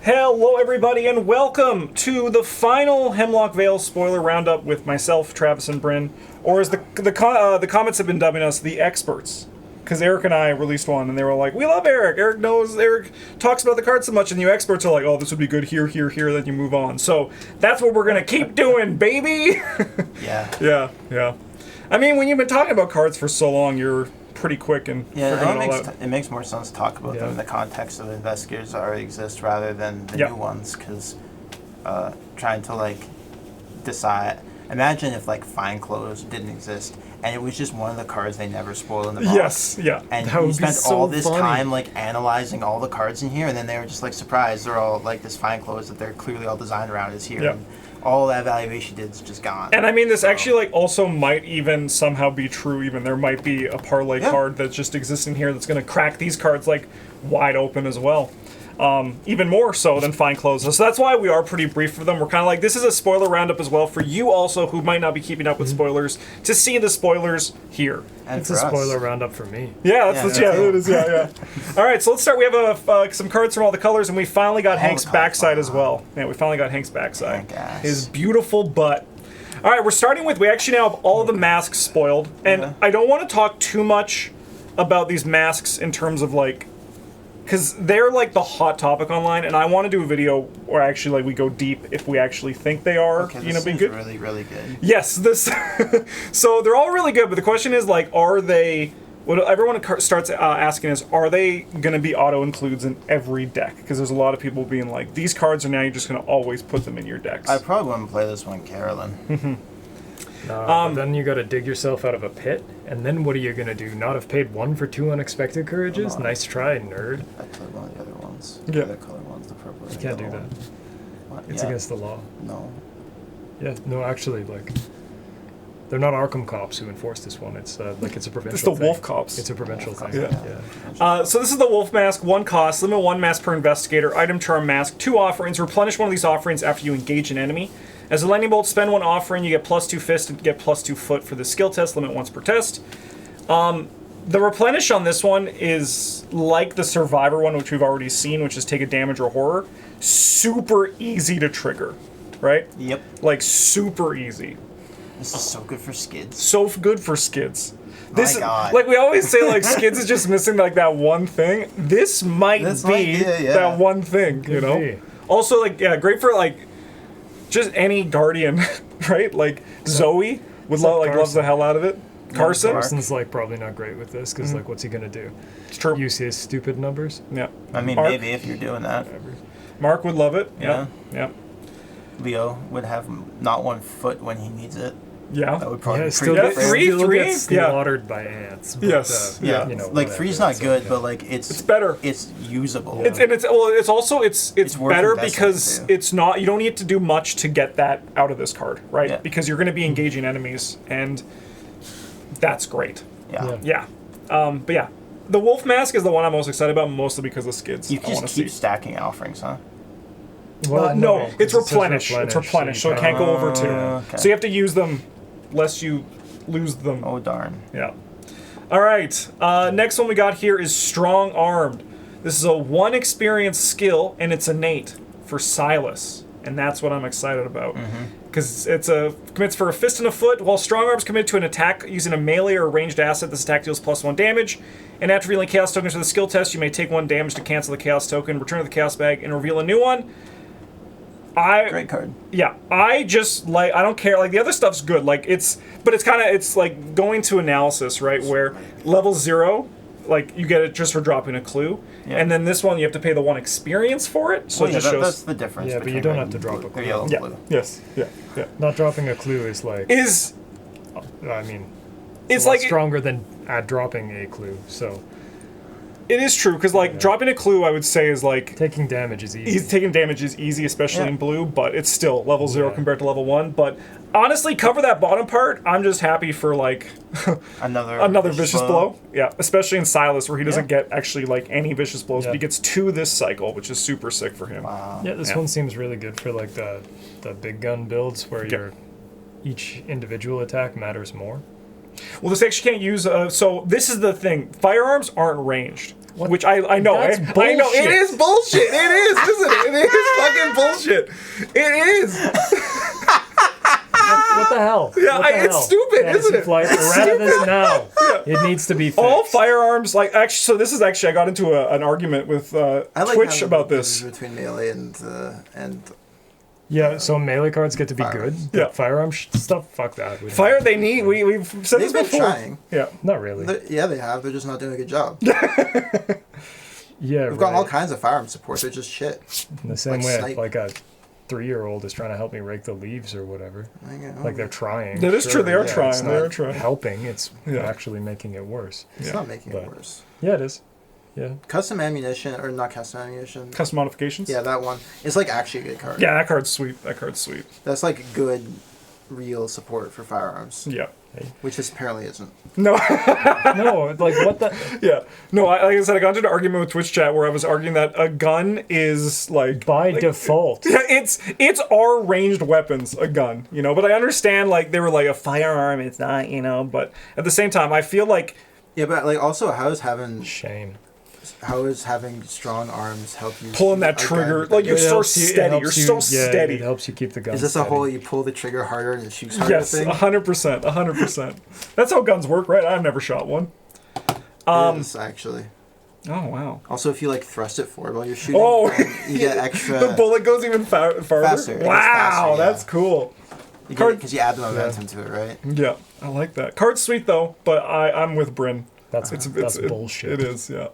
Hello, everybody, and welcome to the final Hemlock Vale spoiler roundup with myself, Travis, and Bryn, or as the comments have been dubbing us, the experts. Because Eric and I released one, and they were like, "We love Eric. Eric talks about the cards so much," and you experts are like, "Oh, this would be good here, here, here." Then you move on. So that's what we're gonna keep doing, baby. Yeah. I mean, when you've been talking about cards for so long, you're pretty quick and it makes more sense to talk about them in the context of investigators that already exist rather than the new ones, because trying to decide. Imagine if Fine Clothes didn't exist and it was just one of the cards they never spoil in the box. And you spent all this time analyzing all the cards in here, and then they were just surprised they're all this Fine Clothes that they're clearly all designed around is here. And all that valuation did is just gone. And I mean, this actually also might even somehow be true. Even there might be a parlay card that just exists in here that's going to crack these cards wide open as well. Even more so than Fine Clothes. So that's why we are pretty brief for them. We're kind of this is a spoiler roundup as well for you also who might not be keeping up with spoilers to see the spoilers here. And it's a spoiler roundup for me. Yeah, it is. All right, so let's start. We have some cards from all the colors, and we finally got Hank's backside as well. Yeah, we finally got Hank's backside. His beautiful butt. All right, we're starting with, we actually now have all of the masks spoiled, and I don't want to talk too much about these masks in terms of because they're the hot topic online, and I want to do a video where actually we go deep if we actually think they are, this being good. Really, really good. Yes, this. So they're all really good, but the question is are they? What everyone starts asking is, are they going to be auto includes in every deck? Because there's a lot of people being these cards are now you're just going to always put them in your decks. I probably wouldn't play this one, Carolyn. But then you got to dig yourself out of a pit, and then what are you gonna do? Not have paid 1 for 2 unexpected courages? Nice try, nerd. I played one of the other ones. Yeah. The other color ones, the purple. You can't do that. It's against the law. No. Yeah, no, actually, they're not Arkham cops who enforce this one. It's it's a provincial. It's the thing. Wolf cops. It's a provincial thing. Yeah. So this is the Wolf mask. 1 cost. Limit 1 mask per investigator. Item charm mask. 2 offerings. Replenish one of these offerings after you engage an enemy. As a lightning bolt, spend 1 offering. You get +2 fist and get +2 foot for the skill test. Limit once per test. The replenish on this one is like the survivor one, which we've already seen, which is take a damage or horror. Super easy to trigger, right? Yep. Super easy. This is so good for skids. So good for skids. My God. We always say, skids is just missing that one thing. This might be that one thing, you know? Be. Also, great for just any guardian, right? Zoe would loves the hell out of it. Carson? Carson's probably not great with this because what's he gonna do? It's true. Use his stupid numbers? Yeah. I mean, Mark? maybe if you're doing that. Mark would love it. Yeah. Yeah. Leo would have not 1 foot when he needs it. Yeah. That would probably be still pretty get, good. still Three? get slaughtered by ants. But, Yes. Yeah. You know, 3's not good, but it's better. It's usable. It's better because too. it's not, you don't need to do much to get that out of this card, right? Yeah. Because you're going to be engaging enemies, and that's great. Yeah. But yeah, the Wolf mask is the one I'm most excited about, mostly because of skids. You can just keep stacking offerings, huh? Well, no, it's replenish. It's replenish, so it can't go over 2. Okay. So you have to use them lest you lose them. Oh, darn. Yeah. All right. Next one we got here is Strong Armed. This is a 1 experience skill, and it's innate for Silas. And that's what I'm excited about. Because commits for a fist and a foot. While Strong Arm's committed to an attack using a melee or ranged asset, this attack deals +1 damage. And after revealing Chaos tokens for the skill test, you may take 1 damage to cancel the Chaos token, return to the Chaos bag, and reveal a new one. Great card. Yeah, I just I don't care. The other stuff's good. It's going to analysis, right? Where level 0, you get it just for dropping a clue, and then this one you have to pay the 1 experience for it. So it just shows. That's the difference. Yeah, but you don't have to drop a clue. Yellow Clue. Yes. Yeah. Not dropping a clue is I mean, it's stronger than dropping a clue. So. It is true, because dropping a clue, I would say, is taking damage is easy. Taking damage is easy, especially in blue, but it's still level 0 compared to level 1. But honestly, cover that bottom part. I'm just happy for another vicious blow. Yeah, especially in Silas, where he doesn't get actually any vicious blows, but he gets 2 this cycle, which is super sick for him. Wow. Yeah, this one seems really good for the big gun builds where each individual attack matters more. Well, this actually can't use. So this is the thing: firearms aren't ranged. Which I know. That's I know. It is bullshit. It is, isn't it? It is bullshit. It is. What the hell? Yeah, What the it's hell? stupid, Fantasy isn't it? Flight, errata this now. It needs to be fixed. All firearms, like actually, so this is actually I got into an argument with I like Twitch having about the this. between melee and Yeah, so melee cards get to be Firearms. good. Yeah. Firearm stuff, fuck that. We don't Fire, have they to. need. We've said they've this been before. trying. Yeah. Not really. Yeah, they have. They're just not doing a good job. Yeah, We've got all kinds of firearm support. They're just shit. In the same like way, snipe. like a 3-year-old is trying to help me rake the leaves or whatever. Like they're trying. That is true, they are it's trying, they not are trying. helping. It's Yeah. actually making it worse. It's Yeah. not making it But- worse. Yeah, it is. Yeah. Custom ammunition, or not custom ammunition. Custom modifications. Yeah, that one. It's like actually a good card. Yeah, that card's sweet. That card's sweet. That's like good, real support for firearms, Yeah. which this apparently isn't. No. No, like what the? Yeah. No. Like I said, I got into an argument with Twitch chat where I was arguing that a gun is like By default. Yeah, it's our ranged weapons, a gun, you know. But I understand like they were like a firearm, it's not, you know. But at the same time, I feel like Yeah, but like also, how is having strong arms help you pulling shoot that a trigger, gun? like you're It so helps you- it steady. You're helps so you- steady. It helps you keep the gun. Is this a steady. whole you pull the trigger harder and it shoots harder Yes, thing? 100%, 100%. That's how guns work, right? I've never shot one. It is, actually. Oh wow. Also, if you like thrust it forward while you're shooting, Oh, you get extra. The bullet goes even farther. Faster. It goes Wow, faster, yeah. that's cool. Because you add the momentum to it, right? Yeah, I like that. Card's sweet though, but I'm with Bryn. That's bullshit. It is, yeah.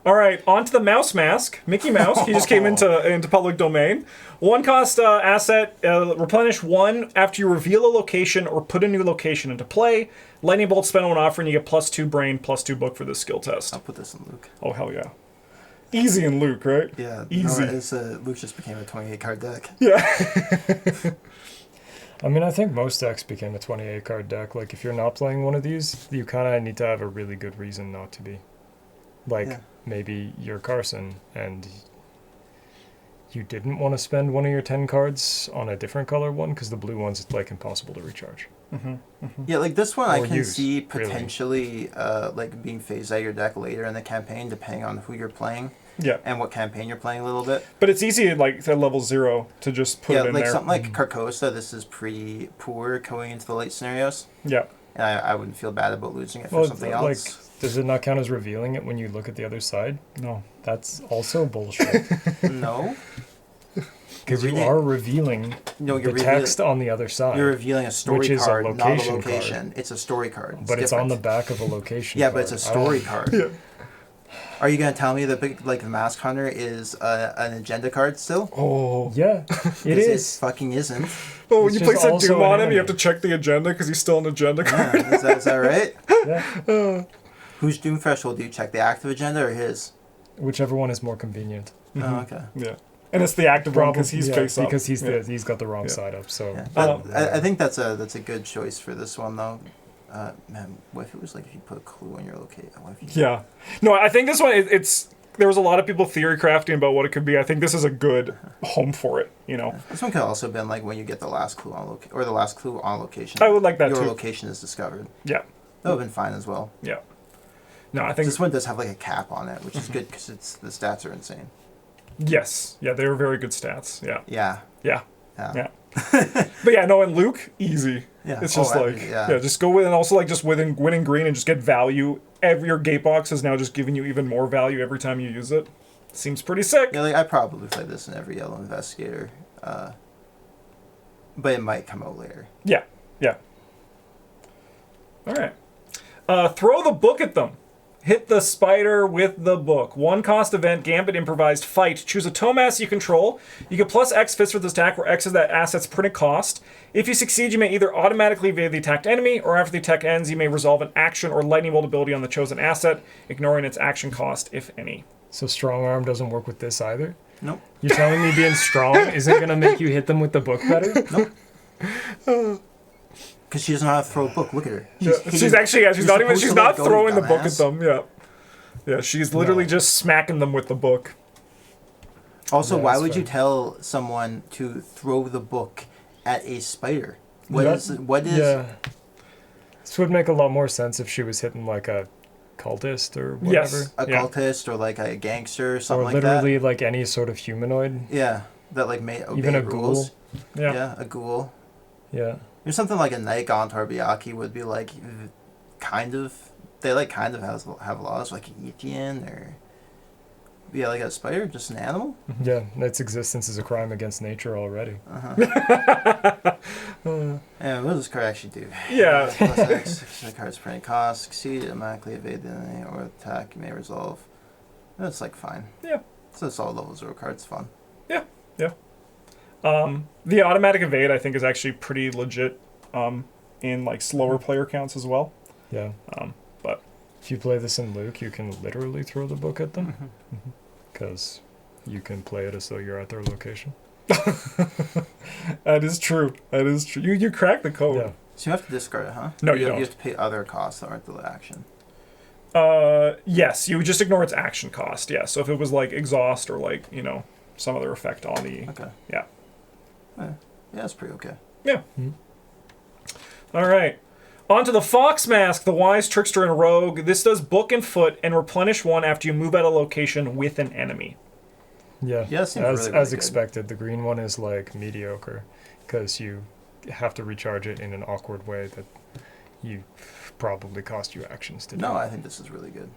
All right, on to the Mouse Mask. Mickey Mouse. He just came into public domain. 1 cost asset. Replenish 1 after you reveal a location or put a new location into play. Lightning Bolt spent on offer, and you get +2 brain, +2 book for this skill test. I'll put this in Luke. Oh hell yeah. Easy in Luke, right? Yeah, Easy. No, it's Luke just became a 28 card deck. Yeah. I mean, I think most decks became a 28 card deck. Like, if you're not playing one of these, you kind of need to have a really good reason not to be. Like, Yeah. maybe you're Carson and you didn't want to spend one of your 10 cards on a different color one because the blue one's, like, impossible to recharge. Yeah, like this one I Or can use, see really. potentially like being phased out of your deck later in the campaign, depending on who you're playing Yeah. and what campaign you're playing a little bit. But it's easy, like, at level 0 to just put Yeah, it in like there. something like Carcosa, this is pretty poor going into the late scenarios. Yeah. And I wouldn't feel bad about losing it for Well, something like, else. does it not count as revealing it when you look at the other side? No. That's also bullshit. No. Because you Revealing- are revealing No, the you're text on the other side. You're revealing a story Which is a card, not a location location. It's a story card. but it's on the different. back of a location Yeah, card. but it's a story card. Yeah. Are you gonna tell me that like the Mask Hunter is an agenda card still? Oh. Yeah, it 'Cause is. It fucking isn't. Oh, when It's you just place a also Doom an on him, you have enemy. to check the agenda because he's still an agenda card. Yeah, is that right? Yeah. Whose Doom Threshold do you check? The active agenda or his? Whichever one is more convenient. Oh, okay. Yeah. And it's the active one because he's face up. Because he's Yeah. he's got the wrong Yeah. side up. So Yeah. Oh. I think that's a good choice for this one though. Man, what if it was like if you put a clue on your location? What if you Yeah. No, I think this one, it's... There was a lot of people theory crafting about what it could be. I think this is a good home for it, you know? This one could also have been like when you get the last clue on location, or the last clue on location. I would like that your too. location is discovered. Yeah. That would have been fine as well. Yeah. No, I think... This one does have like a cap on it, which is good because the stats are insane. Yes. Yeah, they were very good stats. Yeah. Yeah. Yeah. Yeah. Yeah. But yeah, no, and Luke, easy. Yeah. It's just Oh, like, yeah. yeah, just go with, and also like just winning green and just get value. Your gate box is now just giving you even more value every time you use it. Seems pretty sick. Yeah, like I probably play this in every Yellow Investigator, but it might come out later. Yeah. Yeah. All right. Throw the book at them. Hit the spider with the book. 1 cost event, Gambit improvised fight. Choose a Tomas you control. You get plus X fist for this attack, where X is that asset's printed cost. If you succeed, you may either automatically evade the attacked enemy, or after the attack ends, you may resolve an action or lightning bolt ability on the chosen asset, ignoring its action cost, if any. So strong arm doesn't work with this either? Nope. You're telling me being strong isn't going to make you hit them with the book better? Nope. Because she doesn't know how to throw a book. Look at her. She's actually, yeah, she's You're not even, supposed she's to let not go, you throwing the book at dumbass. them, yeah. Yeah, she's literally No. just smacking them with the book. Also, Yeah, why that's would you fair. tell someone to throw the book at a spider? What That- is? What is? Yeah. This would make a lot more sense if she was hitting like a cultist or whatever. Yes. A Yeah. cultist or like a gangster or something Or like literally like any sort of humanoid. that. Yeah. that like may obey Even a rules. ghoul. Yeah, a ghoul. Yeah. There's something like a Knight Gaunt or Byakuya would be like, kind of. They like kind of have laws like Yichian or. Yeah, like a spider, just an animal. Yeah, its existence is a crime against nature already. Yeah, what does this card actually do? Yeah. Plus X, the card's printing cost, succeed, automatically evade the enemy or attack, you may resolve. That's like fine. Yeah. So it's all level 0 cards, fun. Yeah. The automatic evade I think is actually pretty legit in like slower player counts as well. Yeah. But if you play this in Luke, you can literally throw the book at them. Because you can play it as though you're at their location. that is true. You cracked the code. Yeah. So you have to discard it, huh? No, you don't. You have to pay other costs that aren't the action. Yes, you would just ignore its action cost. Yeah, so if it was like exhaust or like some other effect on the. Okay. Yeah. Yeah, that's pretty okay. Yeah. All right. On to the Fox Mask, the Wise Trickster and Rogue. This does book and foot and replenish one after you move out of location with an enemy. Yeah, Yeah, it seems really, really as good. expected. The green one is like mediocre because you have to recharge it in an awkward way that you probably cost you actions to do. No, I think this is really good.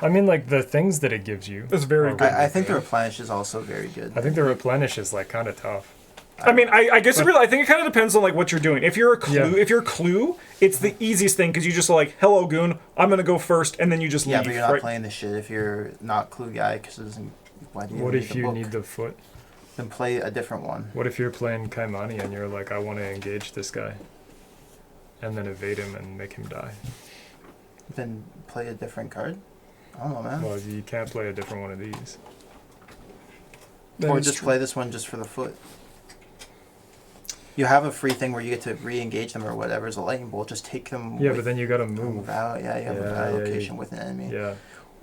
I mean, like the things that it gives you. It's very are good. I think the replenish is also very good. I think the replenish is like kind of tough. I mean, I guess I think it kind of depends on like what you're doing. If you're a clue, Yeah. if you're clue, it's the easiest thing because you just like, hello goon, I'm gonna go first, and then you just Yeah, leave. but you're not right? playing this shit if you're not clue guy because why do you What need if the you book? need the foot? Then play a different one. What if you're playing Kaimani and you're like, I want to engage this guy, and then evade him and make him die? Then play a different card. I don't know, man. Well, you can't play a different one of these. That Or is just true. play this one just for the foot. You have a free thing where you get to re-engage them or whatever as a lightning bolt. Just take them. Yeah, but then you gotta move. out. Yeah, you have Yeah, a yeah, location with an enemy. Yeah.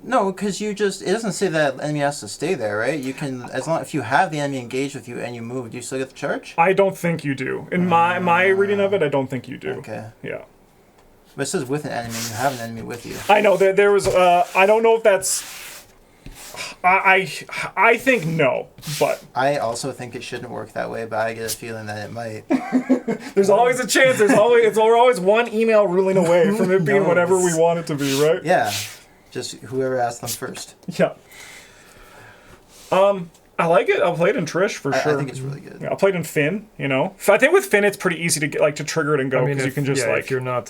No, because it doesn't say that enemy has to stay there, right? You can, as long if you have the enemy engaged with you and you move, do you still get the charge? I don't think you do. In my reading of it, I don't think you do. Okay. Yeah. But it says with an enemy, you have an enemy with you. I know that there was. I don't know if that's. I think no, but I also think it shouldn't work that way, but I get a feeling that it might. there's always a chance. We're always one email ruling away from it being No, whatever we it's- want it to be, right? Yeah. Just whoever asked them first. Yeah. I like it. I'll play it in Trish for sure. I think it's really good. Yeah, I'll play it in Finn. I think with Finn it's pretty easy to get to trigger it and go I mean, because you can just if you're not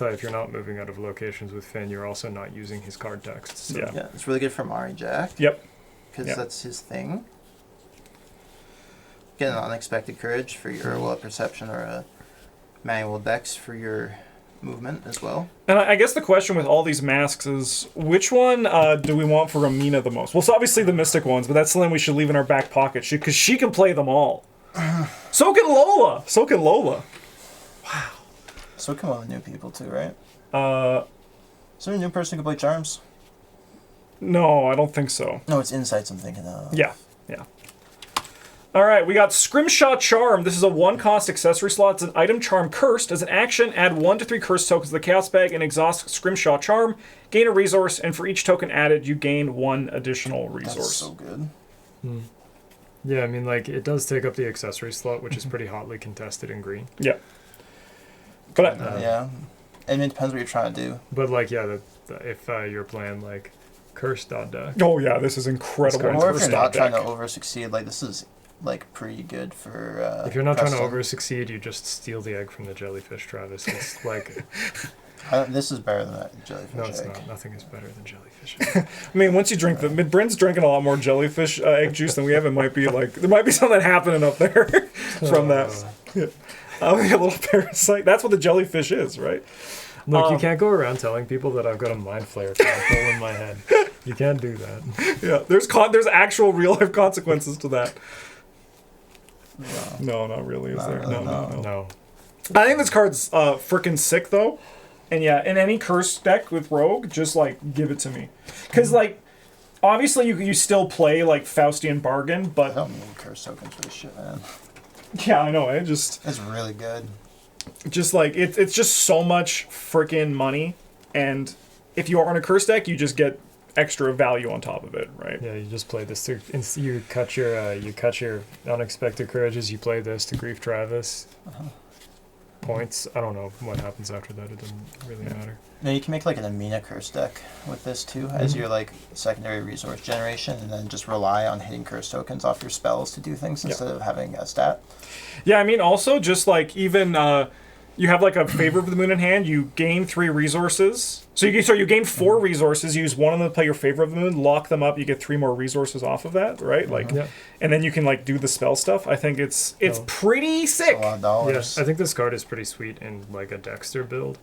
moving out of locations with Finn, you're also not using his card text. So. Yeah. Yeah, it's really good for Mari Jack. Yep. Because Yeah. that's his thing. Get an unexpected courage for your a perception or a manual dex for your movement as well. And I guess the question with all these masks is which one do we want for Ramina the most? Well, it's obviously the Mystic ones, but that's something we should leave in our back pocket because she can play them all. So can Lola. So come on, new people too, right? Uh, Is there a new person who can play charms? no, I don't think so. No, it's insights I'm thinking of. Yeah. All right, we got Scrimshot Charm. This is a 1-cost accessory slot. It's an item charm cursed. As an action, add 1 to 3 curse tokens to the Chaos Bag and exhaust Scrimshot Charm. Gain a resource, and for each token added, you gain 1 additional resource. That's so good. Yeah, I mean, like, it does take up the accessory slot, which is pretty hotly contested in green. Yeah. But Yeah. I mean, it depends what you're trying to do. But, like, yeah, if you're playing, like, curse deck. oh yeah, this is incredible. It's Or if First you're not up trying to deck. over succeed, like this is like pretty good for. If you're not trying to Preston. over succeed, you just steal the egg from the jellyfish, Travis. It's like, This is better than that jellyfish no, it's egg. not. Nothing is better than jellyfish. I mean, once you drink Bryn's drinking a lot more jellyfish egg juice than we have. It might be like there might be something happening up there from that. A little parasite. That's what the jellyfish is, right? Look, you can't go around telling people that I've got a mind flayer hole in my head. You can't do that. Yeah, there's actual real life consequences to that. No, not really. Is Not there? really, No. No. I think this card's freaking sick though, and yeah, in any curse deck with Rogue, just like give it to me, because like obviously you still play like Faustian Bargain, I but don't need curse tokens for this shit, man. yeah, I know. It just It's really good. like it's just so much freaking money, and if you are on a curse deck, you just get extra value on top of it, right? Yeah, you just play this to you cut your unexpected courages. You play this to grief Travis. Points. I don't know what happens after that. It doesn't really matter. No, you can make like an Amina curse deck with this too, as your like secondary resource generation, and then just rely on hitting curse tokens off your spells to do things instead of having a stat. Yeah, I mean, also just like even you have like a favor of the moon in hand. You gain 3 resources. So you gain 4 resources. Use one of them to play your favor of the moon. Lock them up. You get 3 more resources off of that, right? Like, and then you can like do the spell stuff. I think it's pretty sick. A lot of dollars. Yeah, I think this card is pretty sweet in like a Dexter build.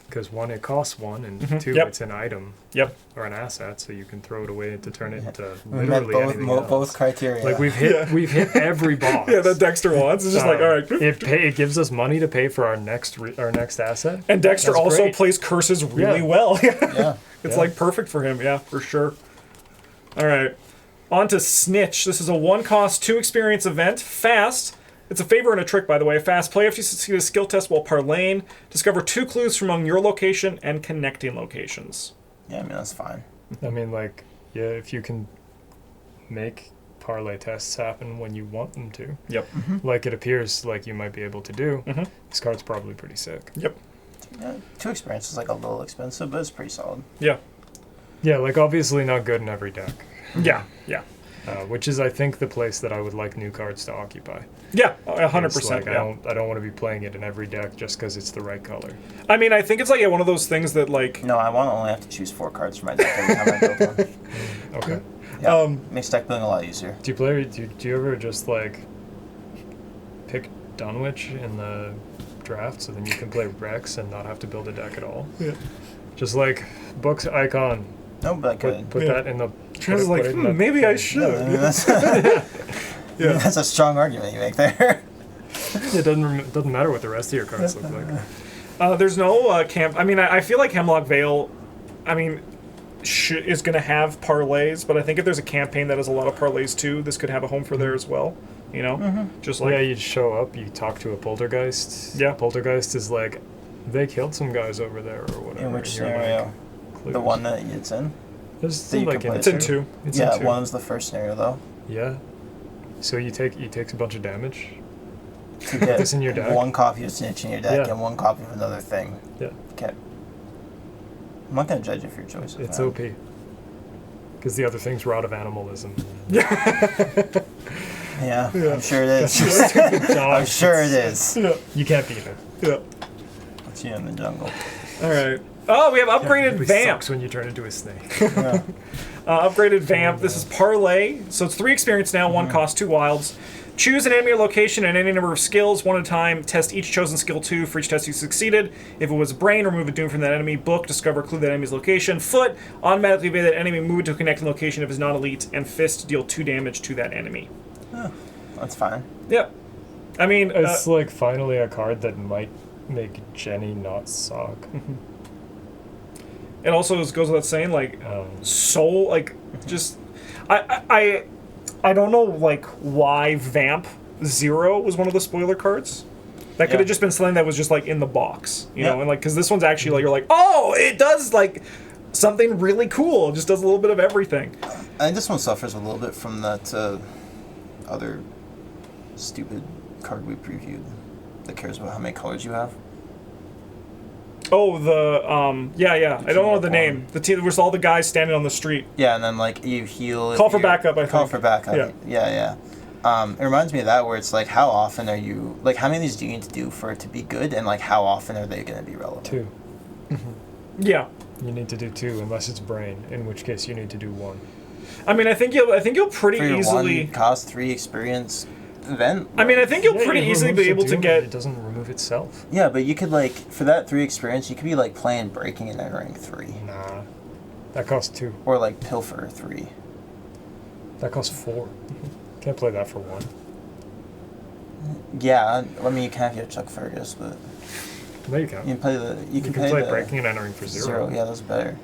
Because 1, it costs 1, and 2, it's an item or an asset, so you can throw it away to turn it into literally anything else. Both criteria. Like we've hit every box. Yeah, that Dexter wants. It's just like, all right. It gives us money to pay for our next asset. And Dexter That's also great. plays curses really well. Yeah. It's like perfect for him. Yeah, for sure. All right, on to Snitch. This is a 1-cost, 2 experience event. Fast. It's a favor and a trick, by the way. Fast play after you succeed a skill test while parlaying. Discover 2 clues from among your location and connecting locations. Yeah, I mean, that's fine. I mean, like, if you can make parlay tests happen when you want them to. Yep. Like it appears like you might be able to do. This card's probably pretty sick. Yep. Yeah, 2 experience is like a little expensive, but it's pretty solid. Yeah. Yeah, like obviously not good in every deck. Yeah. Which is, I think, the place that I would like new cards to occupy. Yeah, 100%. Like, I don't want to be playing it in every deck just because it's the right color. I mean, I think it's like one of those things that like. No, I want to only have to choose 4 cards for my deck every time I build one. Okay. Yeah, makes deck building a lot easier. Do you ever just like pick Dunwich in the draft so then you can play Rex and not have to build a deck at all? Yeah. Just like Book's Icon. No, but I could. Put that in the. Travis is like, maybe I should. I mean, that's a strong argument you make there. It doesn't matter what the rest of your cards look like. There's no camp. I mean, I feel like Hemlock Vale, I mean, is going to have parlays, but I think if there's a campaign that has a lot of parlays too, this could have a home for there as well. You know, just like you show up, you talk to a poltergeist. Yeah, poltergeist is like, they killed some guys over there or whatever. In which scenario? Like, the one that it's in. It's you like can play it's in 2. It's yeah, in 2. one's the first scenario though. Yeah. So you take a bunch of damage. To get this in your deck. 1 copy of Snitch in your deck and 1 copy of another thing. Yeah. Okay. I'm not gonna judge you for your choices. It's man. OP. Because the other thing's Rod of Animalism. Yeah, I'm sure it is. I'm sure it is. Yeah. You can't beat it. Yeah. It's you in the jungle. All right. Oh, we have upgraded It Vamp. sucks when you turn into a snake. Yeah. Upgraded Vamp. This is Parlay. So it's 3 experience now, 1 cost, 2 wilds. Choose an enemy or location and any number of skills, 1 at a time. Test each chosen skill 2 for each test you succeeded. If it was Brain, remove a doom from that enemy. Book, discover a clue that enemy's location. Foot, automatically evade that enemy, move it to a connecting location if it's not elite. And Fist, deal 2 damage to that enemy. That's fine. Yeah. I mean, It's like finally a card that might make Jenny not suck. it also goes without saying, like, soul, like, just, I don't know, like, why Vamp 0 was one of the spoiler cards. That could have just been something that was just, like, in the box, you know, and, like, because this one's actually, like, you're like, oh, it does, like, something really cool. It just does a little bit of everything. I think this one suffers a little bit from that other stupid card we previewed that cares about how many colors you have. Oh, I don't know the name. The team was all the guys standing on the street. Yeah, and then like you heal. Call for backup, I think. Call for backup. Yeah. Yeah. It reminds me of that where it's like, how often are you, like, how many of these do you need to do for it to be good, and like how often are they going to be relevant? 2. Yeah. You need to do 2 unless it's Brain, in which case you need to do 1. I mean, I think you'll pretty For your easily 1 cost 3 experience event. I mean, I think you'll pretty it easily be removes able the to doom, get. It doesn't remove itself. Yeah, but you could like, for that 3 experience, you could be like playing Breaking and Entering 3. Nah. That costs 2. Or like Pilfer 3. That costs 4. Can't play that for 1. Yeah, I mean you can have your Chuck Fergus, but No, you can't. you can play the You can play Breaking and Entering for 0. Yeah, that's better.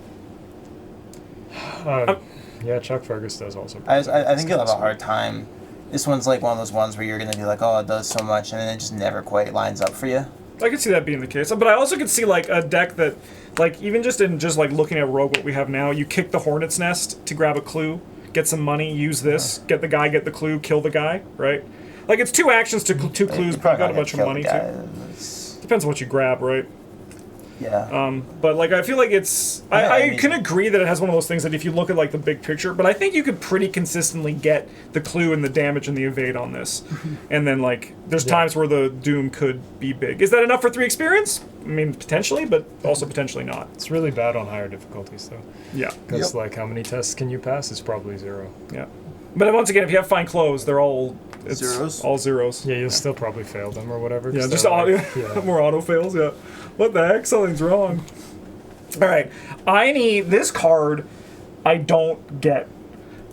Yeah, Chuck Fergus does also. I think you'll have a hard time. This one's like one of those ones where you're gonna be like, oh, it does so much, and then it just never quite lines up for you. I could see that being the case. But I also could see, like, a deck that, like, even just in just, like, looking at Rogue, what we have now, you kick the Hornet's Nest to grab a clue, get some money, use this, get the guy, get the clue, kill the guy, right? Like, it's 2 actions to two clues, but you got a bunch of money, too. Depends on what you grab, right? Yeah. But, like, I feel like it's... I can agree that it has one of those things that if you look at, like, the big picture, but I think you could pretty consistently get the clue and the damage and the evade on this. And then, like, there's times where the Doom could be big. Is that enough for 3 experience? I mean, potentially, but also potentially not. It's really bad on higher difficulties, though. Yeah. Because, like, how many tests can you pass? It's probably 0. Yeah. But once again, if you have fine clothes, they're all... It's Zeros? all zeros. Yeah, you'll still probably fail them or whatever. Yeah, just auto, more auto fails, yeah. What the heck? Something's wrong. Alright, I need... This card, I don't get.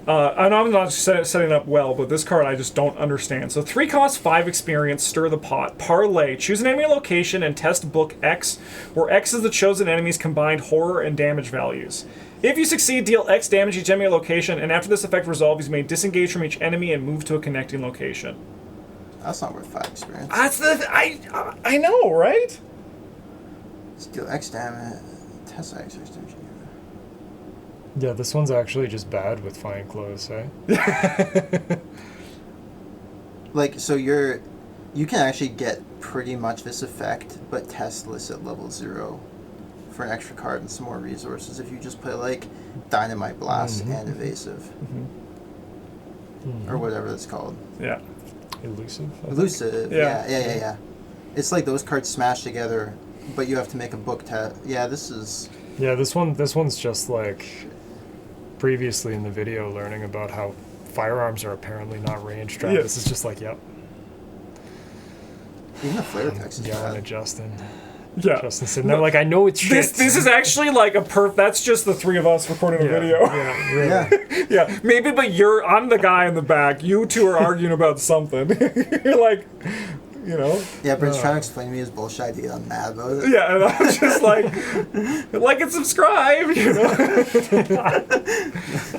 I know I'm not setting it up well, but this card I just don't understand. So 3 cost, 5 experience, stir the pot. Parlay. Choose an enemy location and test book X, where X is the chosen enemy's combined horror and damage values. If you succeed, deal X damage each enemy location, and after this effect resolves, you may disengage from each enemy and move to a connecting location. That's not worth 5 experience. That's the... I know, right? Deal X damage. Test X damage. Yeah, this one's actually just bad with fine clothes, eh? Like, so you can actually get pretty much this effect, but testless at level 0 for an extra card and some more resources if you just play, like, Dynamite Blast and Evasive. Or whatever it's called. Yeah. Elusive? Elusive, yeah. It's like those cards smashed together, but you have to make a book test. Yeah, this is... Yeah, this one's just like... Previously in the video, learning about how firearms are apparently not ranged. Yeah. This is just like, yep. Even the flare text is Yelling bad. at Justin. Yeah. Justin sitting there like, I know it's shit. This is actually like a that's just the 3 of us recording a video. Yeah, really. Yeah. Yeah, maybe, but I'm the guy in the back. You two are arguing about something. You're like, you know. Yeah, but he's trying to explain to me his bullshit idea. I'm mad about it. Yeah, and I'm just like and subscribe, you know.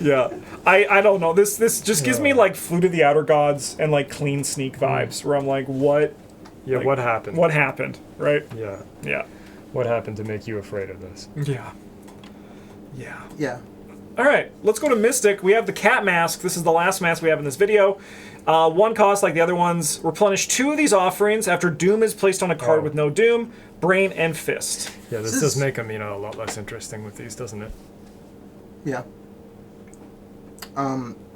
Yeah, I don't know. This just gives me like Flute of the Outer Gods and like Clean Sneak vibes, where I'm like, what? Yeah, like, what happened? What happened, right? Yeah. Yeah. What happened to make you afraid of this? Yeah. Yeah. Yeah. All right, let's go to Mystic. We have the Cat Mask. This is the last mask we have in this video. 1 cost, like the other ones. Replenish 2 of these offerings after Doom is placed on a card with no Doom, Brain, and Fist. Yeah, this does make them, a lot less interesting with these, doesn't it? Yeah.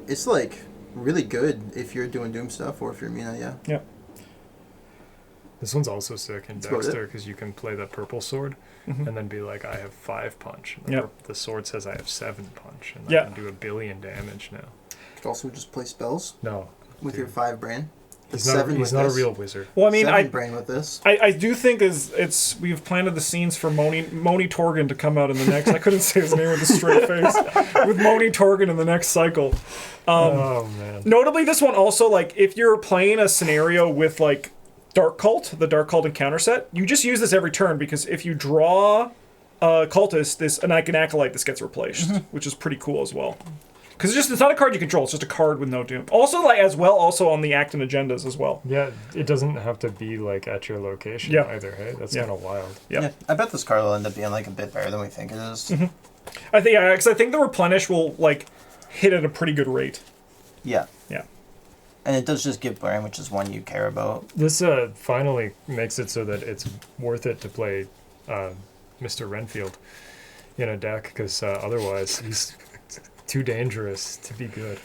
It's like really good if you're doing Doom stuff or if you're Mina, yeah. Yeah. This one's also sick in That's about Dexter because you can play the purple sword and then be like, I have 5 punch. And the sword says I have 7 punch. And I can do 1 billion damage now. You could also just play spells No. with your 5 brain. He's not a real wizard. Well, I mean, 7 brain with this. I do think we've planted the scenes for Moni Torgan to come out in the next. I couldn't say his name with a straight face. With Moni Torgan in the next cycle. Oh man. Notably, this one also, like, if you're playing a scenario with like Dark Cult, the Dark Cult encounter set, you just use this every turn because if you draw a cultist, an Acolyte, this gets replaced, which is pretty cool as well. Because it's not a card you control; it's just a card with no Doom. Also, also on the act and agendas as well. Yeah, it doesn't have to be like at your location either. Hey, that's kind of wild. Yeah, I bet this card will end up being like a bit better than we think it is. I think because I think the replenish will like hit at a pretty good rate. Yeah. Yeah. And it does just give Brain, which is one you care about. This finally makes it so that it's worth it to play Mr. Renfield in a deck, because otherwise he's too dangerous to be good.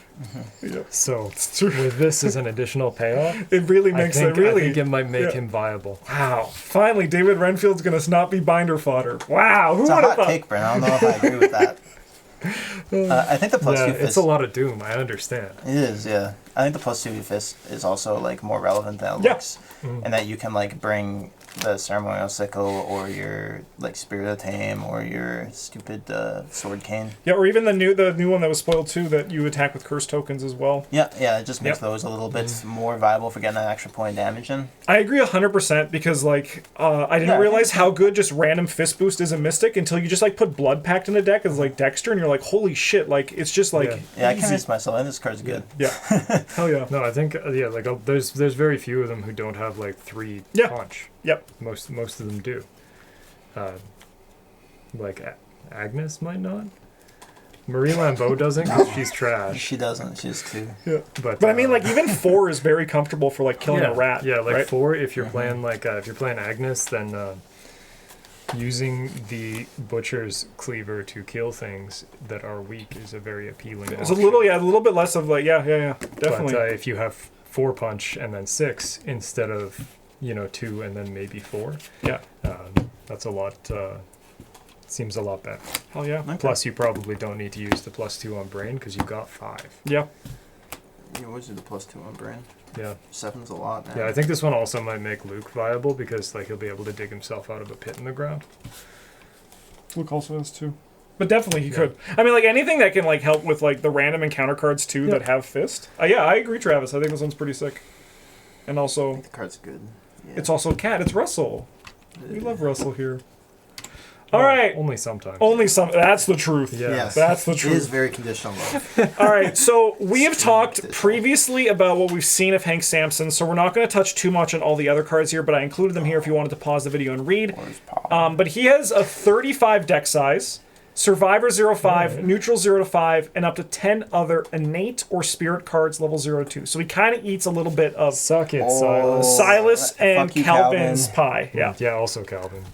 Yeah. So with this as an additional payoff, it really makes I think it might make him viable. Wow! Finally, David Renfield's gonna not be binder fodder. Wow! Who It's would a have hot thought? take, Brent. I don't know if I agree with that. I think the +2 fist... it's a lot of Doom. I understand. It is, yeah. I think the +2 fist is also like more relevant than it looks, and that you can like bring the ceremonial sickle or your like spirit of tame or your stupid sword cane. Yeah, or even the new one that was spoiled too, that you attack with curse tokens as well. Yeah, it just makes those a little bit more viable for getting an extra point of damage in. I agree 100% because like I didn't realize how good just random fist boost is in Mystic until you just like put Blood Pact in a deck as like Dexter and you're like, holy shit. Like, it's just like Yeah, I easy. convinced myself, and this card's good. Yeah. Hell yeah. No, I think like there's very few of them who don't have like 3 Yeah. punch. Yep. Most of them do. Like Agnes might not. Marie Lambeau doesn't because she's trash. She doesn't. She's 2. Yeah. But I mean, like, even 4 is very comfortable for like killing yeah, a rat. Yeah, like right? 4 if you're playing like if you're playing Agnes, then using the Butcher's Cleaver to kill things that are weak is a very appealing It's a option. little bit less of like definitely. But if you have 4 punch and then 6 instead of 2 and then maybe 4, yeah. That's a lot. Seems a lot better. Hell yeah. Okay. Plus, you probably don't need to use the +2 on Brain because you got 5. Yeah. You always do the +2 on Brain. Yeah. 7's a lot, man. Yeah, I think this one also might make Luke viable because like he'll be able to dig himself out of a pit in the ground. Luke also has 2. But definitely he could. I mean, like, anything that can like help with like the random encounter cards too that have fist. Yeah, I agree, Travis. I think this one's pretty sick. And I also, think the card's good. Yeah. it's also a cat. It's Russell. We love Russell here. All right. Only sometimes. Only some. That's the truth. Yeah. Yes. That's the It truth. is very conditional love. All right, so we have talked previously about what we've seen of Hank Samson, so we're not going to touch too much on all the other cards here, but I included them here if you wanted to pause the video and read. Where's Paul? But he has a 35 deck size, Survivor 0-5, Neutral 0-5, and up to 10 other innate or spirit cards level 0-2. So he kind of eats a little bit of Suck it, Oh. Silas. Silas and Fuck you, Calvin's Calvin. pie. Yeah. Yeah, also Calvin.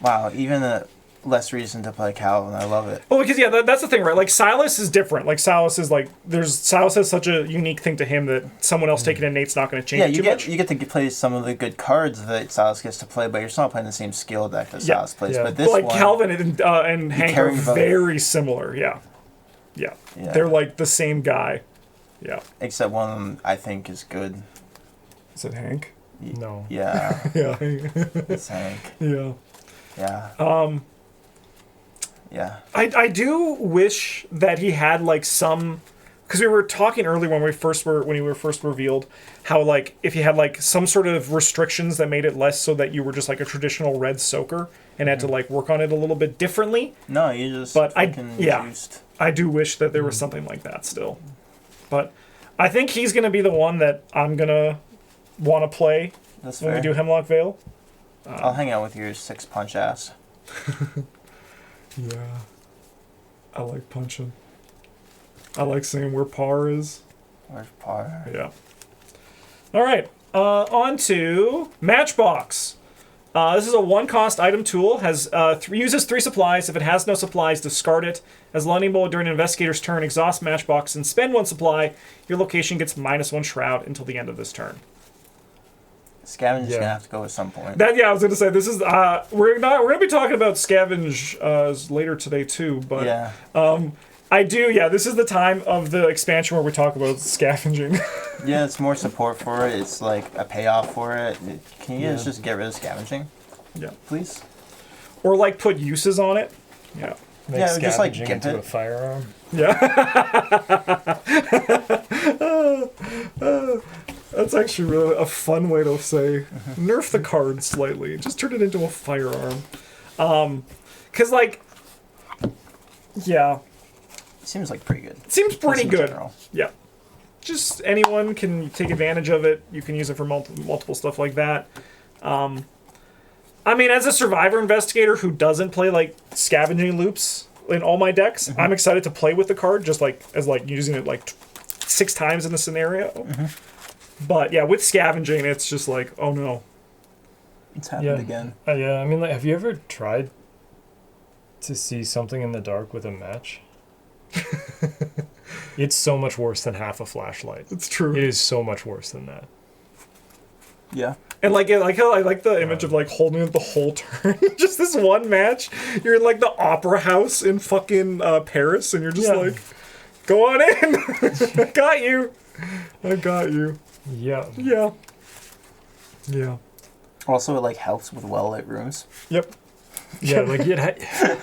Wow, even a less reason to play Calvin. I love it. Well, because that's the thing, right? Like, Silas is different. Like, Silas is like Silas has such a unique thing to him that someone else taking innate's not going to change Yeah, it you too get much. you get to play some of the good cards that Silas gets to play, but you're still not playing the same skill deck that Yeah. Silas plays. Yeah. But this But like one, Calvin and Hank are carry both. very similar. Yeah. Yeah. They're like the same guy. Yeah. except one of them I think is good. Is it Hank? No. Yeah, Yeah. it's Hank. Yeah. Yeah. Yeah. I do wish that he had like some, because we were talking earlier when you were first revealed, how like if you had like some sort of restrictions that made it less so that you were just like a traditional red soaker and had to like work on it a little bit differently. No, you just But fucking juiced. I do wish that there was something like that still. But I think he's gonna be the one that I'm gonna want to play That's when fair. we do Hemlock Vale. I'll hang out with your 6-punch ass. Yeah. I like punching. I like saying where par is. Where's Par? Yeah. All right. On to Matchbox. This is a 1-cost item tool. Has uses 3 supplies. If it has no supplies, discard it. As Lightning during an investigator's turn, exhaust Matchbox and spend 1 supply. Your location gets -1 shroud until the end of this turn. Scavenger's Yeah. gonna have to go at some point. I was gonna say this is we're gonna be talking about scavenge later today too, but Yeah. I do. Yeah, this is the time of the expansion where we talk about scavenging. Yeah, it's more support for it. It's like a payoff for it. Can you guys just get rid of scavenging, Yeah, please? or like put uses on it. Yeah, Make Yeah, just, like, scavenging gimp into it. a firearm. yeah. That's actually really a fun way to say nerf the card slightly. Just turn it into a firearm. 'Cause like, yeah, It seems like pretty good. it seems pretty Just in good. general. Yeah. Just anyone can take advantage of it. You can use it for multiple stuff like that. I mean, as a survivor investigator who doesn't play like scavenging loops in all my decks, I'm excited to play with the card just like as like using it like 6 times in the scenario. But yeah, with scavenging, it's just like, oh no. It's happened again. Yeah, I mean, like, have you ever tried to see something in the dark with a match? It's so much worse than half a flashlight. It's true. It is so much worse than that. Yeah. And like how I like the image of like holding it the whole turn. Just this one match. You're in like the opera house in fucking Paris, and you're just like, go on in. I got you. I got you. Yeah. Yeah. Yeah. Also, it like helps with well-lit rooms. Yep. Yeah, like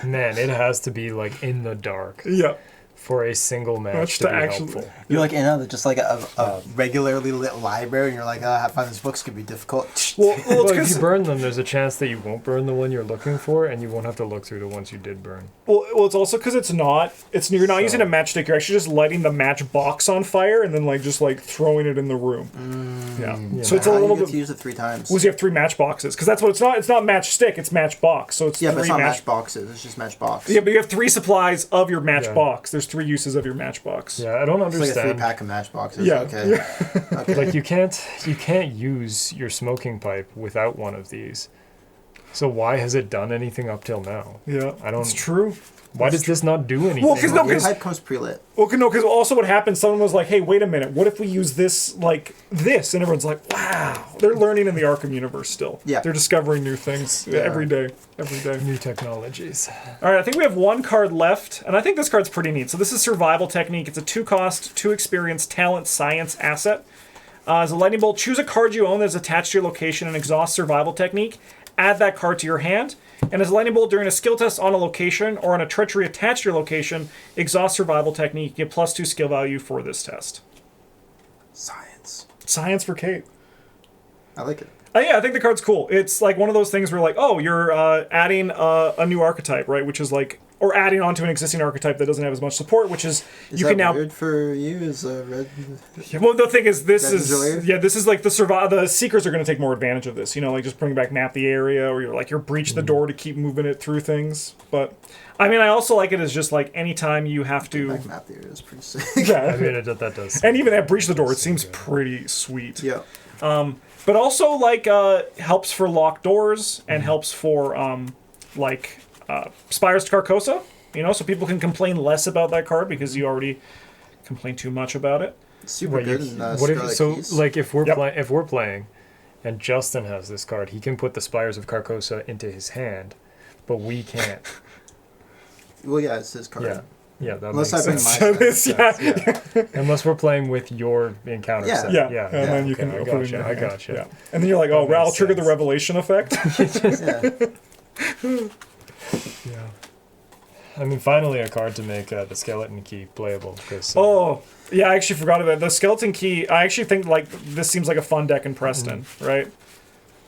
man, it has to be like in the dark Yeah. for a single match to be helpful. You're like in just like a regularly lit library, and you're like, I find these books could be difficult. Well, If you burn them, there's a chance that you won't burn the one you're looking for, and you won't have to look through the ones you did burn. well, it's also because you're not using a matchstick. You're actually just lighting the matchbox on fire and then just throwing it in the room. Yeah. So it's a little bit. To use it 3 times. Was you have 3 matchboxes because that's what it's not. It's not matchstick. It's matchbox. So it's but 3 it's not matchboxes. It's just matchbox. Yeah, but you have 3 supplies of your matchbox. There's 3 uses of your matchbox. Yeah, I don't It's like understand. a 3-pack of matchboxes. Yeah. Okay. Okay. Like you can't use your smoking pipe without one of these. So why has it done anything up till now? Yeah, I don't. It's true. Why does this not do anything? Well, 'cause no, Your pipe comes pre-lit. Well, no, because also what happened, someone was like, hey, wait a minute, what if we use this like this? And everyone's like, wow. They're learning in the Arkham universe still. Yeah. They're discovering new things every day. New technologies. All right, I think we have 1 card left, and I think this card's pretty neat. So this is Survival Technique. It's a 2-cost, 2 experience, talent, science asset. As a lightning bolt, choose a card you own that's attached to your location and exhaust Survival Technique. Add that card to your hand. And as a lightning bolt during a skill test on a location or on a treachery attached to your location, exhaust Survival Technique. Get +2 skill value for this test. Science. Science for Kate. I like it. Yeah, I think the card's cool. It's like one of those things where like, oh, you're adding a new archetype, right? Which is like, or adding onto an existing archetype that doesn't have as much support, which is you that can now. Weird for you as a red? Yeah, well, the thing is, this Red is Destroyer? this is like the seekers are going to take more advantage of this. Like just bring back map the area, or you're breach the door to keep moving it through things. But I mean, I also like it as just like anytime you have to. Back map the area is pretty sick. Yeah, I mean, that does. and even at breach the door, it seems pretty sweet. Yeah. But also like helps for locked doors and helps for Spires to Carcosa. So people can complain less about that card because you already complain too much about it. It's super good in what if, Scarlet so Keys. like if we're playing, and Justin has this card, he can put the Spires of Carcosa into his hand, but we can't. Well, yeah, it's his card. Yeah, that Unless makes I bring sense. my Yeah. Unless we're playing with your encounter Yeah. set. Yeah, and then you can I put it in your I hand. gotcha. Yeah. And then you're like, oh, well, I'll makes trigger the sense. revelation effect. Yeah. Yeah. I mean, finally a card to make the skeleton key playable. Cause, Oh, yeah, I actually forgot about it. The skeleton key. I actually think like this seems like a fun deck in Preston, right?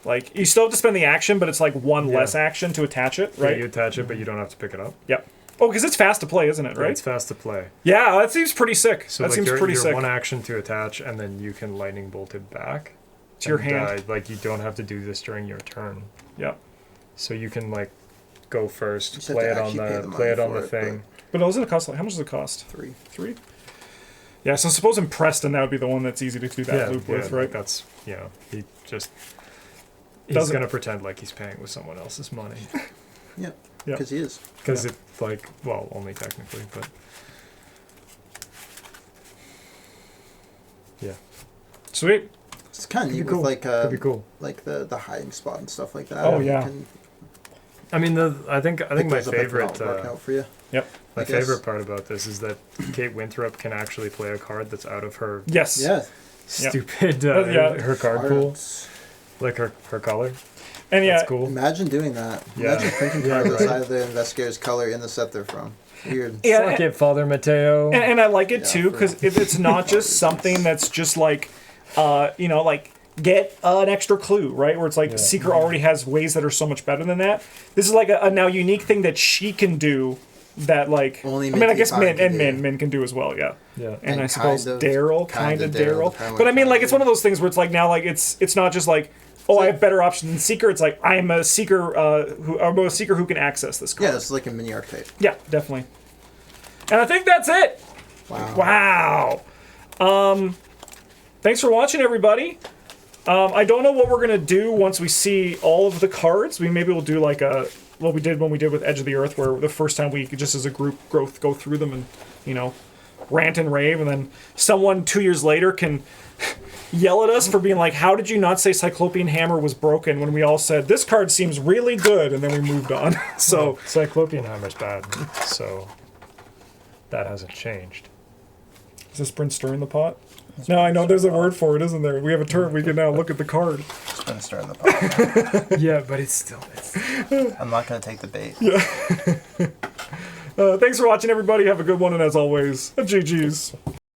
Like you still have to spend the action, but it's like one less action to attach it, right? Yeah, you attach it, but you don't have to pick it up. Yep. Oh, because it's fast to play, isn't it? Yeah, Right? it's fast to play. Yeah, that seems pretty sick. So that like seems you're, pretty you're sick. one action to attach, and then you can lightning bolt it back To your and, hand. like you don't have to do this during your turn. Yeah. So you can like go first, You just have play to it on actually pay the the play it money on the for it, thing. But does it cost? How much does it cost? 3. 3. Yeah. So suppose in Preston that would be the one that's ezy to do that loop with, right? That's he just he's Doesn't- gonna pretend like he's paying with someone else's money Yeah. Yeah. Because he is. because it like only technically, but yeah, Sweet. It's kind of could neat be cool. with like Could be cool. like the hiding spot and stuff like that. Oh, You yeah. can I mean, I think pick my those up if they're favorite not working out for you. Yep. my I guess. favorite part about this is that Kate Winthrop can actually play a card that's out of her Yes. Yeah. stupid yeah. her card pool, Cards. like her color. And yeah, That's cool. Imagine doing that. Yeah. Imagine printing Yeah, cards right. outside of the investigator's color in the set they're from. Weird. yeah, Suck it, Father Mateo. and I like it Yeah, too for- because it's not just something that's just like, like get an extra clue, right? Where it's like Seeker already has ways that are so much better than that. This is like a now unique thing that she can do that like Only I mean I guess Mickey Min can do as well, yeah. Yeah. And I And suppose kind of- Daryl, kind kind of of Daryl, Daryl. depending But I what mean, like, kind it's of- one of those things where it's like now, like, it's not just like, oh, I have better options than Seeker. It's like I'm a Seeker I'm a Seeker who can access this card. Yeah, it's like a mini archetype. Yeah, definitely. And I think that's it. Wow. Wow. Thanks for watching, everybody. I don't know what we're gonna do once we see all of the cards. Maybe we'll do like what we did when we did with Edge of the Earth, where the first time we just as a group go through them and rant and rave, and then someone 2 years later can yell at us for being like, "How did you not say Cyclopean Hammer was broken?" When we all said this card seems really good, and then we moved on. So Cyclopean Hammer's bad, so that hasn't changed. is this Bryn stirring the pot? No, I know there's a word for it, isn't there? We have a term. We can now look at the card. It's been stirring the pot. Yeah, but it's still I'm not going to take the bait. Thanks for watching, everybody. Have a good one, and as always, GG's.